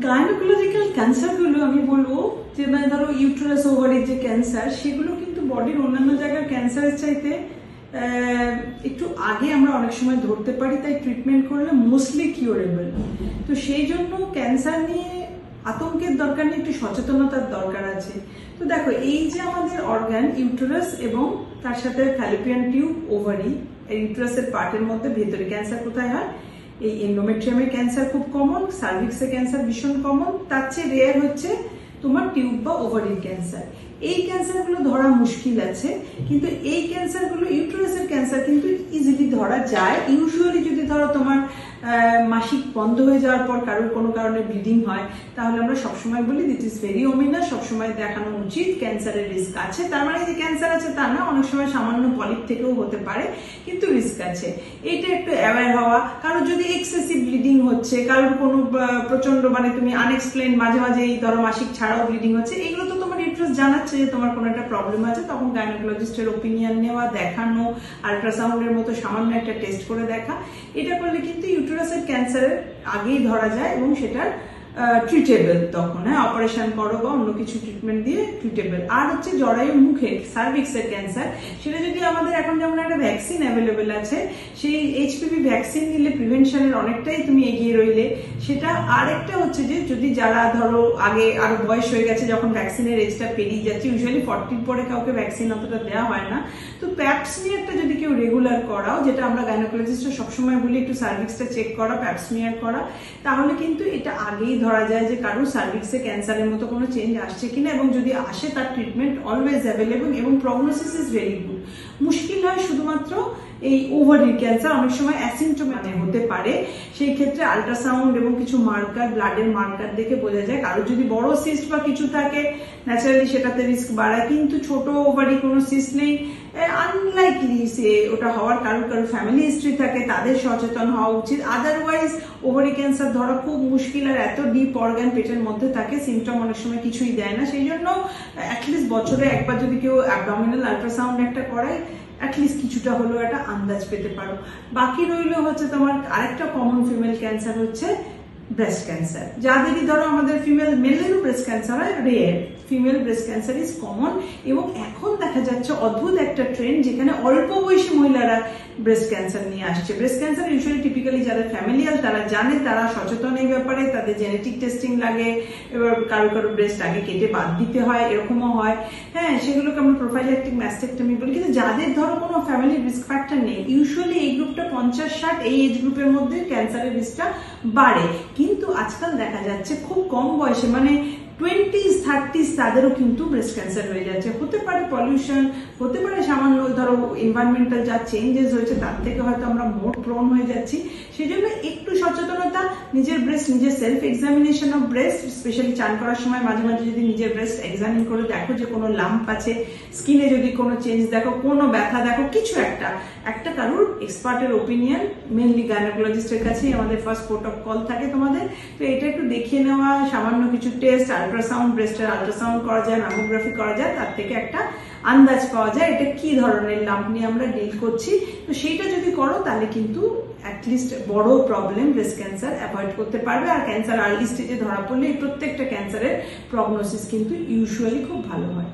Gynaecological ক্যান্সারগুলো আমি বলবো যে মানে ধরো ইউটেরাস ওভারি যে ক্যান্সার সেগুলো কিন্তু বডির অন্যান্য জায়গার ক্যান্সারের চাইতে একটু আগে আমরা অনেক সময় ধরতে পারি, তাই ট্রিটমেন্ট করলে মোস্টলি কিউরেবল। তো সেই জন্য ক্যান্সার নিয়ে আতঙ্কের দরকার নেই, একটু সচেতনতার দরকার আছে। তো দেখো এই যে আমাদের অর্গান ইউটেরাস এবং তার সাথে ফ্যালোপিয়ান টিউব ওভারি, ইউটেরাসের পার্টের মধ্যে ভেতরে ক্যান্সার কোথায় হয়, এই এন্ডোমেট্রিয়ামের ক্যান্সার খুব কমন, সার্ভিক্সের ক্যান্সার ভীষণ কমন, তার চেয়ে রেয়ার হচ্ছে তোমার টিউব বা ওভারির ক্যান্সার। এই ক্যান্সারগুলো ধরা মুশকিল আছে, কিন্তু এই ক্যান্সারগুলো ইউটেরাসের ক্যান্সার কিন্তু ইজিলি ধরা যায়। ইউজুয়ালি যদি ধরো তোমার মাসিক বন্ধ হয়ে যাওয়ার পর কারোর কোনো কারণে ব্লিডিং হয়, তাহলে আমরা সবসময় বলি দিট ইজ ভেরি ওমিনাস, সবসময় দেখানো উচিত, ক্যান্সারের রিস্ক আছে। তার মানে যে ক্যান্সার আছে তা না, অনেক সময় সামান্য পলিপ থেকেও হতে পারে, কিন্তু রিস্ক আছে। এইটা একটু অ্যাওয়্যার হওয়া। কারোর যদি এক্সেসিভ ব্লিডিং হচ্ছে, কারোর কোনো প্রচন্ড মানে তুমি আনএক্সপ্লেইন মাঝে মাঝে এই ধরো মাসিক ছাড়াও ব্লিডিং হচ্ছে, এগুলো তো তোমার ইউটেরাস জানাচ্ছে যে তোমার কোনো একটা প্রবলেম আছে, তখন গাইনোকোলজিস্টের ওপিনিয়ন নেওয়া, দেখানো, আল্ট্রাসাউন্ডের মতো সামান্য একটা টেস্ট করে দেখা। এটা করলে কিন্তু ইউটেরাসের ক্যান্সারের আগেই ধরা যায় এবং সেটার ট্রিটেবল, তখন হ্যাঁ অপারেশন করো বা অন্য কিছু ট্রিটমেন্ট দিয়ে ট্রিটেবল। আর হচ্ছে জরায়ু মুখে সার্ভিক্সের ক্যান্সার, সেটা যদি আমাদের এখন যেমন একটা ভ্যাকসিন অ্যাভেলেবেল আছে, সেই এইচপিভি ভ্যাকসিন নিলে প্রিভেনশনের অনেকটাই তুমি এগিয়ে রইলে সেটা। আরেকটা হচ্ছে যে যদি যারা ধরো আগে আরো বয়স হয়ে গেছে, যখন ভ্যাকসিনের এজটা পেরিয়ে যাচ্ছে, ইউজুয়ালি 40 পরে কাউকে ভ্যাকসিন অতটা দেওয়া হয় না, তো প্যাপসমিয়ারটা যদি কেউ রেগুলার করাও, যেটা আমরা গাইনোকোলজিস্টরা সবসময় বলি একটু সার্ভিক্সটা চেক করা, প্যাপসমিয়ার করা, তাহলে কিন্তু এটা আগেই ধরা যায় যে কারো সার্ভিক্সে ক্যান্সারের মতো কোনো চেঞ্জ আসছে কিনা, এবং যদি আসে তার ট্রিটমেন্ট অলওয়েজ অ্যাভেলেবল এবং প্রগনোসিস ইজ ভেরি গুড। মুশকিল হয় শুধুমাত্র এই ওভারির ক্যান্সার, অনেক সময় অ্যাসিম্পটোমেটিক হতে পারে, সেই ক্ষেত্রে আল্ট্রাসাউন্ড এবং কিছু মার্কার, ব্লাডের মার্কার দেখে বোঝা যায়। কারো যদি বড় সিস্ট বা কিছু থাকে ন্যাচারালি সেটাতে রিস্ক বাড়ায়, কিন্তু ছোট ওভারি কোনো সিস্ট নেই, আনলাইকলি সে ওটা হওয়ার কারো ফ্যামিলি হিস্ট্রি থাকে, তাদের সচেতন হওয়া উচিত। আদারওয়াইজ ওভারি ক্যান্সার ধরা খুব মুশকিল, আর এত ডিপ অর্গান পেটের মধ্যে থাকে, সিমটম অনেক সময় কিছুই দেয় না। সেই জন্য অ্যাটলিস্ট বছরে একবার যদি কেউ অ্যাবডোমিনাল আল্ট্রাসাউন্ড একটা করায়, অ্যাটলিস্ট কিছুটা হলেও একটা আন্দাজ পেতে পারো। বাকি রইল হচ্ছে তোমার আরেকটা কমন ফিমেল ক্যান্সার হচ্ছে ব্রেস্ট ক্যান্সার। যাদেরই ধরো আমাদের ফিমেল, মেলেরও ব্রেস্ট ক্যান্সার হয়, rare, female breast cancer is common. এবং এখন দেখা যাচ্ছে অদ্ভুত একটা ট্রেন্ড, যেখানে অল্প বয়সী মহিলারা ব্রেস্ট ক্যান্সার নিয়ে আসছে। ব্রেস্ট ক্যান্সার ইউজুয়ালি টিপিক্যালি যারা ফ্যামিলিয়াল তারা জানে, তারা সচেতন এই ব্যাপারে, তাদের জেনেটিক টেস্টিং লাগে, এবার কারো কারো ব্রেস্ট আগে কেটে বাদ দিতে হয়, এরকমও হয়, হ্যাঁ, সেগুলোকে আমরা প্রোফাইল্যাক্টিক ম্যাস্টেক্টমি বলি। কিন্তু যাদের ধরো কোনো ফ্যামিলি রিস্ক ফ্যাক্টর নেই, ইউজুয়ালি এই গ্রুপটা 50-60 এই এজ গ্রুপের মধ্যে ক্যান্সারের রিস্কটা বাড়ে। কিন্তু আজকাল দেখা যাচ্ছে খুব কম বয়সে, মানে 20s 30s তাদেরও কিন্তু ব্রেস্ট ক্যান্সার হয়ে যাচ্ছে। হতে পারে পলিউশন, হতে পারে সামান্য ধরো এনভায়রনমেন্টাল যা চেঞ্জেস হয়েছে তার থেকে হয়তো আমরা মোর প্রোন হয়ে যাচ্ছি। সেই জন্য একটু সচেতনতা, নিজের ব্রেস্ট, নিজের self examination of breast, specially চান করার সময় মাঝে মাঝে যদি নিজের ব্রেস্ট এক্সামিন করে দেখো যে কোনো লাম্প আছে, স্কিনে যদি কোনো চেঞ্জ দেখো, কোনো ব্যথা দেখো, কিছু একটা কারোর এক্সপার্টের ওপিনিয়ন, মেনলি গাইনোকোলজিস্টের কাছেই আমাদের ফার্স্ট পোর্ট অফ কল থাকে তোমাদের। তো এটা একটু দেখিয়ে নেওয়া, সামান্য কিছু টেস্ট, আল্ট্রাসাউন্ড, ব্রেস্টের আল্ট্রাসাউন্ড করা যায়, ম্যামোগ্রাফি করা যায়, তার থেকে একটা আন্দাজ পাওয়া যায় এটা কি ধরনের লাম্প নিয়ে আমরা ডিল করছি। তো সেইটা যদি করো তাহলে কিন্তু অ্যাটলিস্ট বড় প্রবলেম ব্রেস্ট ক্যান্সার অ্যাভয়েড করতে পারবে। আর ক্যান্সার আর্লি স্টেজে ধরা পড়লে প্রত্যেকটা ক্যান্সারের প্রগনোসিস কিন্তু ইউজুয়ালি খুব ভালো হয়।